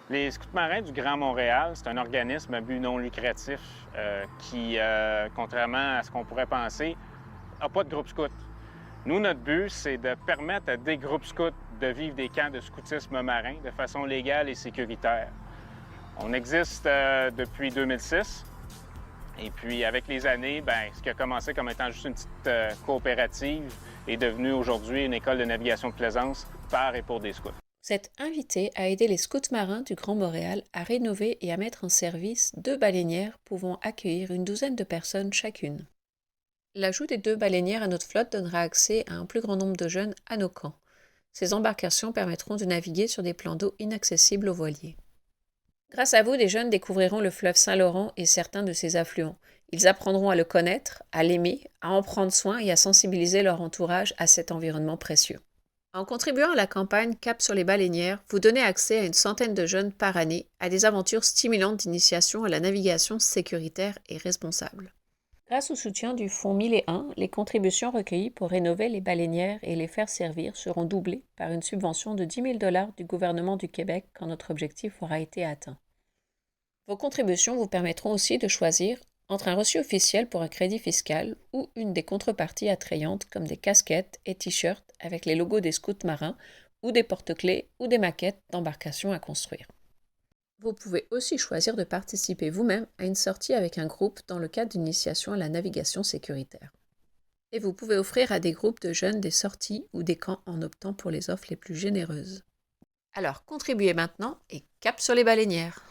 Les Scouts marins du Grand Montréal, c'est un organisme à but non lucratif qui, contrairement à ce qu'on pourrait penser, n'a pas de groupe scout. Nous, notre but, c'est de permettre à des groupes scouts de vivre des camps de scoutisme marin de façon légale et sécuritaire. On existe depuis 2006. Et puis, avec les années, bien, ce qui a commencé comme étant juste une petite coopérative est devenu aujourd'hui une école de navigation de plaisance par et pour des scouts. Vous êtes invité à aider les scouts marins du Grand Montréal à rénover et à mettre en service 2 baleinières pouvant accueillir une douzaine de personnes chacune. L'ajout des 2 baleinières à notre flotte donnera accès à un plus grand nombre de jeunes à nos camps. Ces embarcations permettront de naviguer sur des plans d'eau inaccessibles aux voiliers. Grâce à vous, des jeunes découvriront le fleuve Saint-Laurent et certains de ses affluents. Ils apprendront à le connaître, à l'aimer, à en prendre soin et à sensibiliser leur entourage à cet environnement précieux. En contribuant à la campagne Cap sur les baleinières, vous donnez accès à une centaine de jeunes par année à des aventures stimulantes d'initiation à la navigation sécuritaire et responsable. Grâce au soutien du Fonds 1001, les contributions recueillies pour rénover les baleinières et les faire servir seront doublées par une subvention de 10 000 $ du gouvernement du Québec quand notre objectif aura été atteint. Vos contributions vous permettront aussi de choisir entre un reçu officiel pour un crédit fiscal ou une des contreparties attrayantes comme des casquettes et t-shirts avec les logos des scouts marins ou des porte-clés ou des maquettes d'embarcations à construire. Vous pouvez aussi choisir de participer vous-même à une sortie avec un groupe dans le cadre d'une initiation à la navigation sécuritaire. Et vous pouvez offrir à des groupes de jeunes des sorties ou des camps en optant pour les offres les plus généreuses. Alors contribuez maintenant et cap sur les baleinières!